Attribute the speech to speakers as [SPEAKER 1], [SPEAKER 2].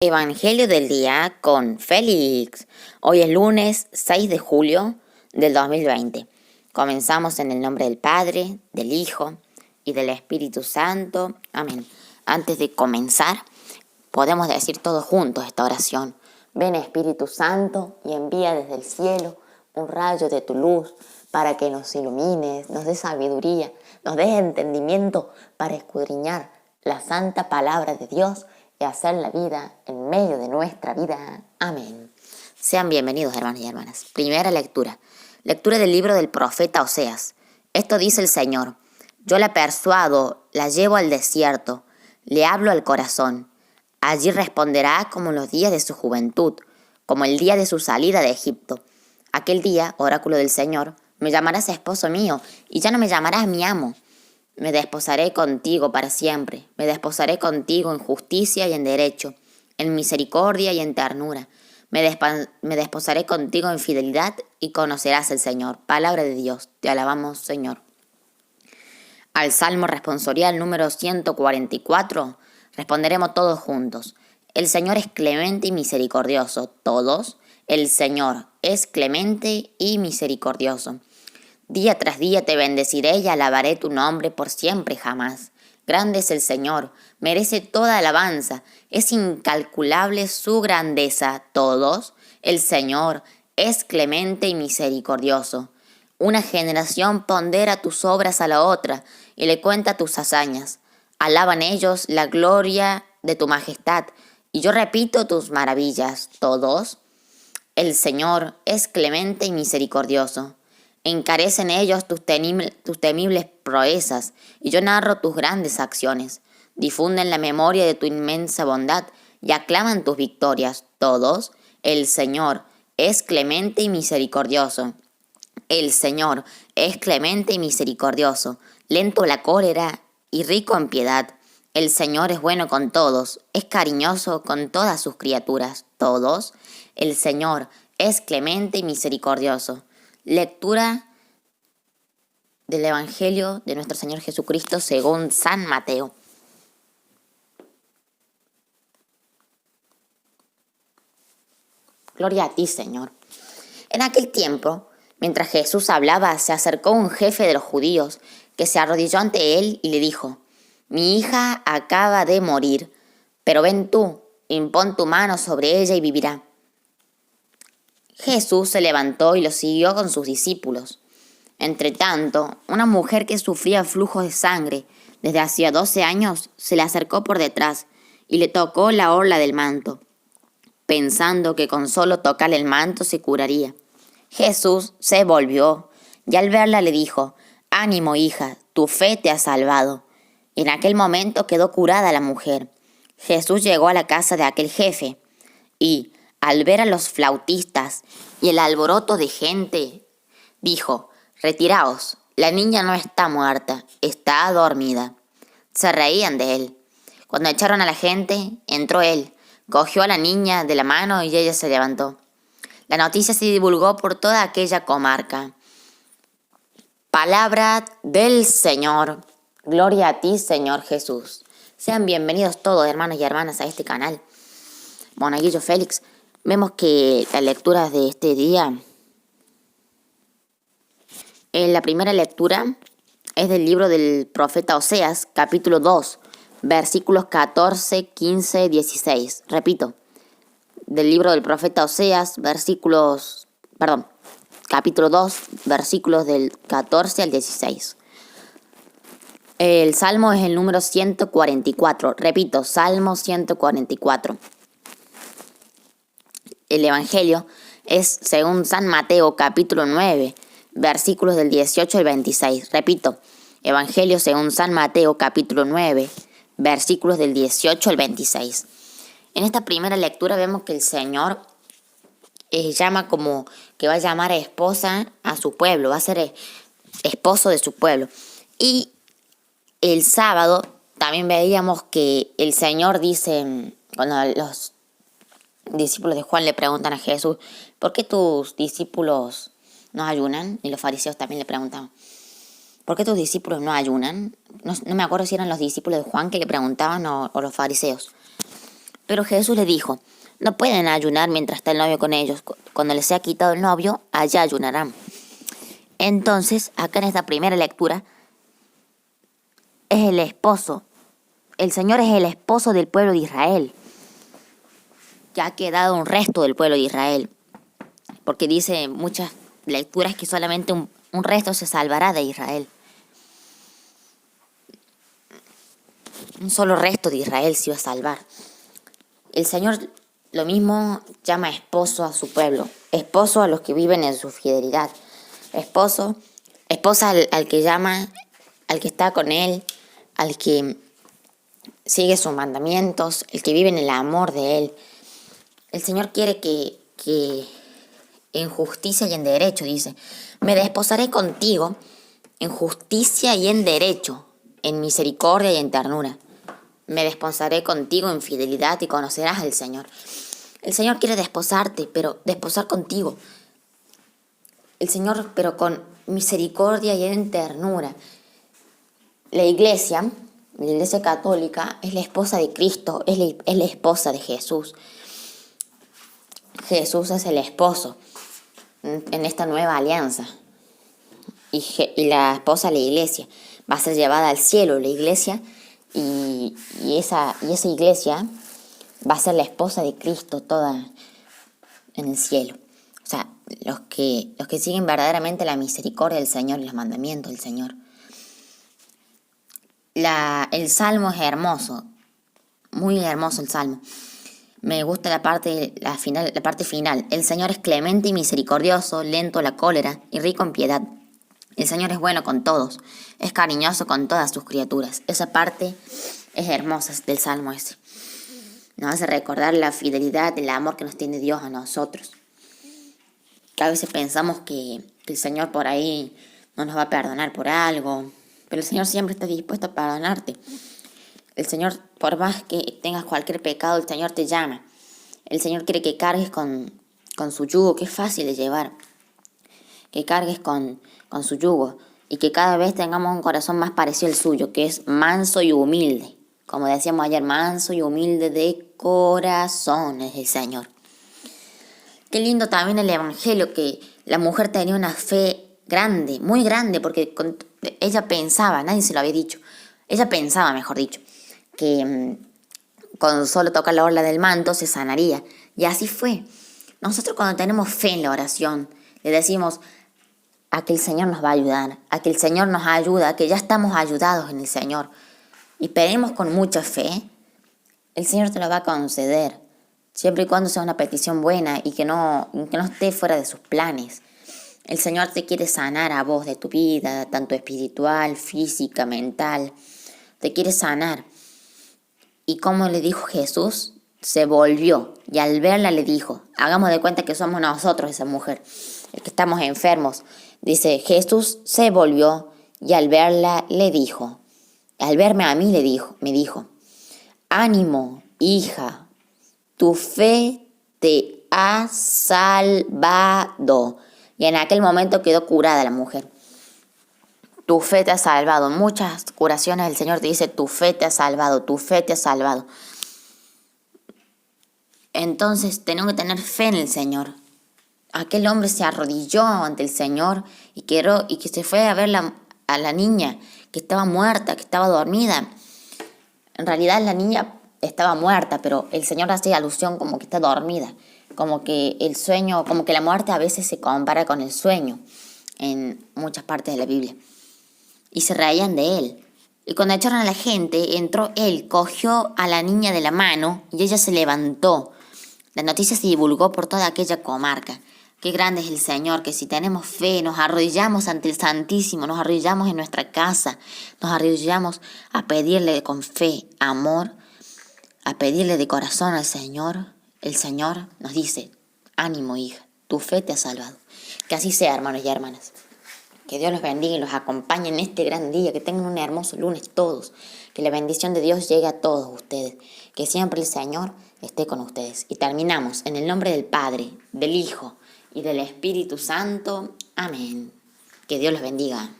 [SPEAKER 1] Evangelio del día con Félix. Hoy es lunes 6 de julio del 2020. Comenzamos en el nombre del Padre, del Hijo y del Espíritu Santo. Amén. Antes de comenzar, podemos decir todos juntos esta oración. Ven Espíritu Santo y envía desde el cielo un rayo de tu luz para que nos ilumines, nos dé sabiduría, nos dé entendimiento para escudriñar la santa palabra de Dios y hacer la vida en medio de nuestra vida. Amén. Sean bienvenidos, hermanos y hermanas. Primera lectura. Lectura del libro del profeta Oseas. Esto dice el Señor. Yo la persuado, la llevo al desierto, le hablo al corazón. Allí responderá como en los días de su juventud, como el día de su salida de Egipto. Aquel día, oráculo del Señor, me llamarás esposo mío, y ya no me llamarás mi amo. Me desposaré contigo para siempre, me desposaré contigo en justicia y en derecho, en misericordia y en ternura. Me desposaré contigo en fidelidad y conocerás al Señor. Palabra de Dios, te alabamos, Señor. Al Salmo responsorial número 144, responderemos todos juntos. El Señor es clemente y misericordioso. Todos, el Señor es clemente y misericordioso. Día tras día te bendeciré y alabaré tu nombre por siempre jamás. Grande es el Señor, merece toda alabanza, es incalculable su grandeza. Todos, el Señor es clemente y misericordioso. Una generación pondera tus obras a la otra y le cuenta tus hazañas. Alaban ellos la gloria de tu majestad y yo repito tus maravillas. Todos, el Señor es clemente y misericordioso. Encarecen ellos tus temibles proezas, y yo narro tus grandes acciones. Difunden la memoria de tu inmensa bondad y aclaman tus victorias. Todos, el Señor es clemente y misericordioso. El Señor es clemente y misericordioso, lento a la cólera y rico en piedad. El Señor es bueno con todos, es cariñoso con todas sus criaturas. Todos, el Señor es clemente y misericordioso. Lectura del Evangelio de nuestro Señor Jesucristo según San Mateo. Gloria a ti, Señor. En aquel tiempo, mientras Jesús hablaba, se acercó un jefe de los judíos que se arrodilló ante él y le dijo: Mi hija acaba de morir, pero ven tú, impón tu mano sobre ella y vivirá. Jesús se levantó y lo siguió con sus discípulos. Entretanto, una mujer que sufría flujos de sangre desde hacía 12 años se le acercó por detrás y le tocó la orla del manto, pensando que con solo tocarle el manto se curaría. Jesús se volvió y al verla le dijo: Ánimo, hija, tu fe te ha salvado. Y en aquel momento quedó curada la mujer. Jesús llegó a la casa de aquel jefe y, al ver a los flautistas y el alboroto de gente, dijo: Retiraos, la niña no está muerta, está dormida. Se reían de él. Cuando echaron a la gente, entró él, cogió a la niña de la mano y ella se levantó. La noticia se divulgó por toda aquella comarca. Palabra del Señor. Gloria a ti, Señor Jesús. Sean bienvenidos todos, hermanos y hermanas, a este canal. Monaguillo Félix. Vemos que las lecturas de este día, la primera lectura es del libro del profeta Oseas, capítulo 2, versículos 14, 15, 16. Repito, del libro del profeta Oseas, capítulo 2, versículos del 14 al 16. El salmo es el número 144. Repito, Salmo 144. El Evangelio es según San Mateo, capítulo 9, versículos del 18 al 26. Repito, Evangelio según San Mateo, capítulo 9, versículos del 18 al 26. En esta primera lectura vemos que el Señor llama como que va a llamar a esposa a su pueblo, va a ser esposo de su pueblo. Y el sábado también veíamos que el Señor dice, cuando los discípulos de Juan le preguntan a Jesús: ¿por qué tus discípulos no ayunan? Y los fariseos también le preguntaban: ¿por qué tus discípulos no ayunan? No me acuerdo si eran los discípulos de Juan que le preguntaban o los fariseos. Pero Jesús le dijo, no pueden ayunar mientras está el novio con ellos. Cuando les sea quitado el novio, allá ayunarán. Entonces, acá en esta primera lectura, es el esposo. El Señor es el esposo del pueblo de Israel. Que ha quedado un resto del pueblo de Israel. Porque dice en muchas lecturas que solamente un resto se salvará de Israel. Un solo resto de Israel se iba a salvar. El Señor lo mismo llama esposo a su pueblo, esposo a los que viven en su fidelidad, esposa al que llama, al que está con él, al que sigue sus mandamientos, el que vive en el amor de él. El Señor quiere que en justicia y en derecho, dice, me desposaré contigo en justicia y en derecho, en misericordia y en ternura. Me desposaré contigo en fidelidad y conocerás al Señor. El Señor quiere desposarte, pero desposar contigo. El Señor, pero con misericordia y en ternura. La iglesia católica, es la esposa de Cristo, es la esposa de Jesús. Jesús es el esposo en esta nueva alianza. Y la esposa, la iglesia, va a ser llevada al cielo, la iglesia, y esa iglesia va a ser la esposa de Cristo toda en el cielo. O sea, los que siguen verdaderamente la misericordia del Señor y los mandamientos del Señor. El Salmo es hermoso, muy hermoso el Salmo. Me gusta la parte final. El Señor es clemente y misericordioso, lento a la cólera y rico en piedad. El Señor es bueno con todos, es cariñoso con todas sus criaturas. Esa parte es hermosa del Salmo ese. Nos hace recordar la fidelidad, el amor que nos tiene Dios a nosotros. Que a veces pensamos que el Señor por ahí no nos va a perdonar por algo, pero el Señor siempre está dispuesto a perdonarte. El Señor, por más que tengas cualquier pecado, el Señor te llama. El Señor quiere que cargues con su yugo, que es fácil de llevar. Que cargues con su yugo y que cada vez tengamos un corazón más parecido al suyo, que es manso y humilde. Como decíamos ayer, manso y humilde de corazón es el Señor. Qué lindo también el Evangelio, que la mujer tenía una fe grande, muy grande, porque ella pensaba, nadie se lo había dicho, ella pensaba, mejor dicho, que con solo tocar la orla del manto se sanaría. Y así fue. Nosotros cuando tenemos fe en la oración, le decimos a que el Señor nos va a ayudar, a que el Señor nos ayuda, a que ya estamos ayudados en el Señor, y pedimos con mucha fe, el Señor te lo va a conceder, siempre y cuando sea una petición buena y que no esté fuera de sus planes. El Señor te quiere sanar a vos de tu vida, tanto espiritual, física, mental. Te quiere sanar. Y como le dijo Jesús, se volvió y al verla le dijo, hagamos de cuenta que somos nosotros esa mujer, el que estamos enfermos. Dice, Jesús se volvió y al verla le dijo, al verme a mí me dijo, ánimo, hija, tu fe te ha salvado. Y en aquel momento quedó curada la mujer. Tu fe te ha salvado. En muchas curaciones el Señor te dice, tu fe te ha salvado, tu fe te ha salvado. Entonces tenemos que tener fe en el Señor. Aquel hombre se arrodilló ante el Señor y que se fue a ver a la niña que estaba muerta, que estaba dormida. En realidad la niña estaba muerta, pero el Señor hace alusión como que está dormida. Como que el sueño, como que la muerte a veces se compara con el sueño en muchas partes de la Biblia. Y se reían de él. Y cuando echaron a la gente, entró él, cogió a la niña de la mano y ella se levantó. La noticia se divulgó por toda aquella comarca. Qué grande es el Señor, que si tenemos fe, nos arrodillamos ante el Santísimo, nos arrodillamos en nuestra casa, nos arrodillamos a pedirle con fe, amor, a pedirle de corazón al Señor. El Señor nos dice, ánimo hija, tu fe te ha salvado. Que así sea, hermanos y hermanas. Que Dios los bendiga y los acompañe en este gran día. Que tengan un hermoso lunes todos. Que la bendición de Dios llegue a todos ustedes. Que siempre el Señor esté con ustedes. Y terminamos en el nombre del Padre, del Hijo y del Espíritu Santo. Amén. Que Dios los bendiga.